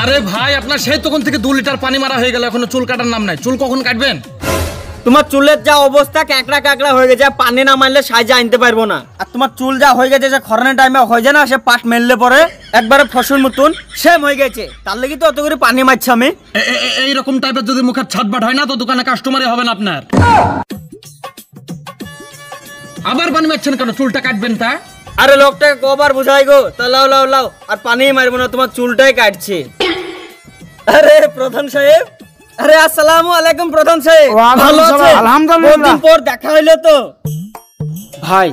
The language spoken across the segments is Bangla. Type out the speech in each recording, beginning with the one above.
আরে ভাই আপনার সেই তখন থেকে 2 লিটার পানি মারা হয়ে গেল, এখনো চুল কাটার নাম নাই। চুল কখন কাটবেন? তোমার চুলের যা অবস্থা কাঁকড়া কাঁকড়া হয়ে গেছে, পানি না মারলে সাইজে আনতে পারবো না। আর তোমার চুল যা হয়ে গেছে, যে খরানের টাইমে হয়ে যায় না, সে পাট মেললে পরে একবারে ফসল মতন সেম হয়ে গেছে। তার লাগি তো অত করে পানি মারছি আমি। এইরকম টাইপের যদি মুখের ছাটবাট হয় না তো দোকানে কাস্টমারই হবে না আপনার। আবার পানি মারছেন কেন? চুলটা কাটবেন তা? আরে লোকটাকে কবার বুঝাই গো, তা লাও লাও লাও, আর পানি মারবো না, তোমার চুলটাই কাটছে। আরে প্রধান সাহেব, আরে আসসালামু আলাইকুম প্রধান সাহেব। ভালো আছেন? আলহামদুলিল্লাহ, বহুদিন পর দেখা হইলো তো। ভাই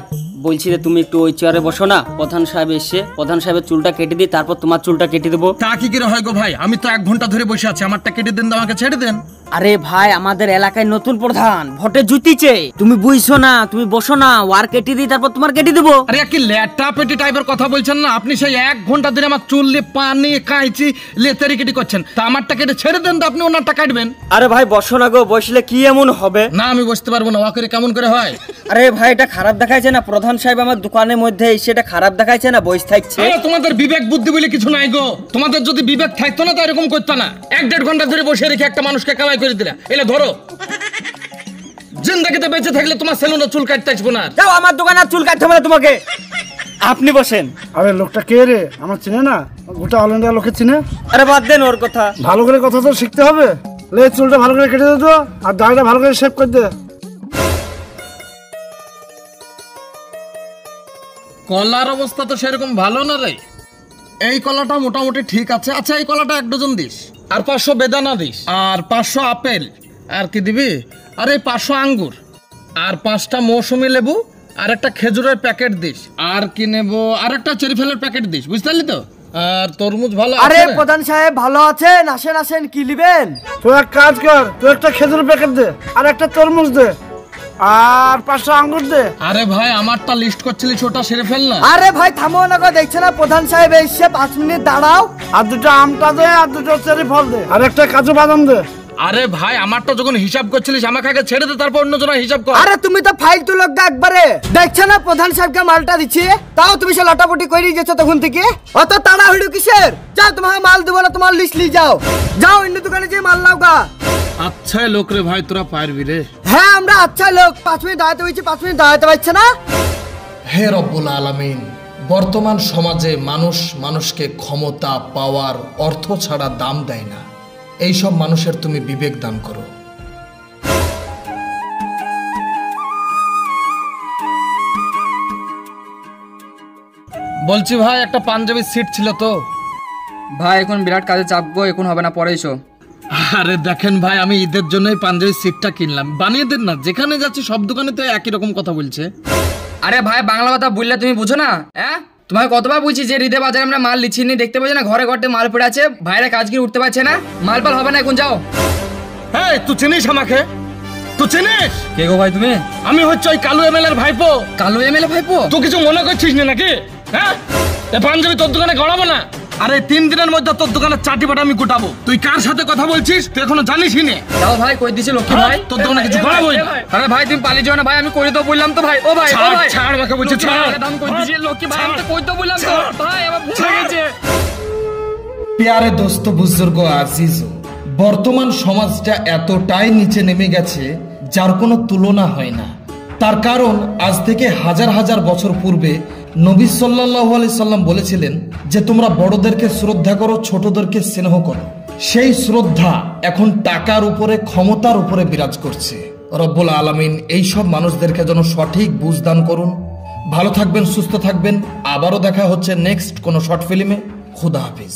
বলছি যে তুমি একটু ওই চেয়ারে বসো না, প্রধান সাহেব এসে প্রধান সাহেবের চুলটা কেটে দিই, তারপর তোমার চুলটা কেটে দেবো। তা কি করে হয় গো ভাই? আমি তো 1 ঘন্টা ধরে বসে আছি, আমারটা কেটে দেন, আমাকে ছেড়ে দেন। আরে ভাই আমাদের এলাকায় নতুন প্রধান ভোটে জিতিছে, তুমি বুঝছো না, তুমি বসো না, ওয়ার কেটে দিই, তারপর তোমার কেটে দেবো। আরে কি ল্যাটা পেটি টাইপের কথা বলছেন না আপনি? সেই 1 ঘন্টা ধরে আমার চুল দিয়ে পানি কাঁচি লেতারি কেটে করছেন, তা আমারটা কেটে ছেড়ে দেন তো, আপনি ওনারটা কাটবেন। আরে ভাই বসো না গো, বসলে কি এমন হবে? না আমি বসতে পারবো না, ওয়াকেরে কেমন করে হয়? আরে ভাই এটা খারাপ দেখাইছে না, প্রধান সাহেব আমার দোকানের মধ্যে এসে এটা খারাপ দেখাইছে না, বসে থাকছে। আরে তোমাদের বিবেক বুদ্ধি বলে কিছু নাই গো, তোমাদের যদি বিবেক থাকতো না তো এরকম করতো না। 1-1.5 ঘন্টা ধরে বসে রেখে একটা মানুষকে কামাই করে দিলা। এলে ধরো, জিন্দেগিতে বেঁচে থাকলে তোমার সেলুনে চুল কাটতে আসবো না। যাও, আমার দোকানে চুল কাটতে হবে না তোমাকে, আপনি বসেন। আরে লোকটা কে রে? আমার চিনে না, গোটা অল ইন্ডিয়া লোকে চিনে। আরে বাদ দেন ওর কথা, ভালো করে কথা তো শিখতে হবে। লে চুলটা ভালো করে কেটে দে তো, আর দাড়িটা ভালো করে শেভ করে দে। কলার অবস্থা তো সেরকম ভালো না রে। এই কলাটা মোটামুটি ঠিক আছে। আচ্ছা এই কলাটা 1 ডজন দিস, আর 500 বেদানা দিস, আর 500 আপেল, আর কি দিবি? আরে 500 আঙ্গুর, আর 5টা মৌসুমী লেবু, আর একটা খেজুরের প্যাকেট দিস, আর কি নেব, আর একটা চেরি ফলের প্যাকেট দিস, বুঝতে পারলি তো? আর তরমুজ ভালো আছে? আরে প্রধান সাহেব ভালো আছেন, আসেন আসেন, কি নেবেন? তুই এক কাজ কর, তুই একটা খেজুর প্যাকেট দে, আর একটা তরমুজ দে, আর 500 আঙ্গুর দে। আরে ভাই আমারটা লিস্ট করছিলিস, ওটা সেরে ফেল না। আরে ভাই থামো না গো, দেখছ না প্রধান সাহেব এসে, 5 মিনিট দাঁড়াও। আর 2টা আমটা দে, আর 2টো চেরি ফল দে, আর একটা কাজু বাদাম দে। আরে ভাই আমারটা যখন হিসাব করছিলিস আমাকে আগে ছেড়ে দে, তারপর অন্য জনের হিসাব কর। আরে তুমি তো ফালতু লোক গা একবারে, দেখছ না প্রধান সাহেবকে মালটা দিচ্ছি, তাও তুমি সে লটাপটি করে গেছো তখন থেকে। অত তাড়াহুড়ো কিসের? যাও, তোমাকে মাল দেবো না, তোমার লিস্ট লি যাও, যাও অন্য দোকানে যে মাল নাও গা। আচ্ছা লোক রে ভাই, তোরা পারবি রে? হ্যাঁ আমরা আচ্ছা লোক, 5 মিনিট দাঁড়াতে হয়েছে, 5 মিনিট দাঁড়াতে পারছে না। হে রব্বুল আলামিন, বর্তমান সমাজে মানুষ মানুষকে ক্ষমতা, পাওয়ার, অর্থ ছাড়া দাম দেয় না। এই সব মানুষের তুমি বিবেক দান করো। বলছি ভাই একটা পাঞ্জাবির সিট ছিল তো? ভাই এখন বিরাট কাজে চাপ গো, এখন হবে না, পরে এসো। আরে দেখেন ভাই, আমি ঈদের জন্যই পাঞ্জাবির সিটটা কিনলাম, বানিয়ে দেন না। যেখানে যাচ্ছি সব দোকানে তো একই রকম কথা বলছে। আরে ভাই বাংলা কথা বললে তুমি বুঝো না? হ্যাঁ তোমাকে কতবার বলছি যে হৃদয় বাজারে আমরা মাল লিচ্ছি নি, দেখতে পাচ্ছি না ঘরে ঘরে মাল পড়ে আছে, ভাইরা কাজ কি উঠতে পারছে না, মাল পাল হবে না, এখন যাও। হ্যাঁ তুই চিনিস আমাকে? তুই চিনিস? কে গো ভাই তুমি? আমি হচ্ছে ওই কালু এমএলএর ভাইপো। কালু এমএলএ ভাইপো? তুই কিছু মনে করছিস না নাকি? হ্যাঁ এ পাঞ্জাবি তোর দোকানে গড়াবো না। আরে 3 দিনের মধ্যে তোর দোকানের চাটি পাটা আমি গোটাবো। তুই কার সাথে কথা বলছিস তুই এখনো জানিসই না? যাও ভাই, কই দিছে লক্ষ্মী ভাই, তোর দোকানে কিছু গড়াবো না। আরে ভাই তুমি পালিয়ে যাও না ভাই, আমি কই তো বললাম তো ভাই। ও ভাই ও ভাই ছাড় আমাকে, বলছি ছাড়। দাম কই দিছে লক্ষ্মী ভাই, আমি তো কই তো বললাম তো ভাই, আমার ভুল হয়ে গেছে। প্যারে দোস্ত বুজুর্গ আজিজো, বর্তমান সমাজটা এতটাই নিচে নেমে গেছে যার কোনো তুলনা হয় না। তার কারণ আজ থেকে হাজার হাজার বছর পূর্বে নবী সাল্লাল্লাহু আলাইহি সাল্লাম বলেছিলেন যে তোমরা বড়দেরকে শ্রদ্ধা করো, ছোটদেরকে স্নেহ করো। সেই শ্রদ্ধা এখন টাকার উপরে, ক্ষমতার উপরে বিরাজ করছে। রব্বুল আলামিন এই সব মানুষদেরকে যেন সঠিক বুঝদান করুন। ভালো থাকবেন, সুস্থ থাকবেন। আবারও দেখা হচ্ছে নেক্সট কোনো শর্ট ফিল্মে। খুদা হাফিজ।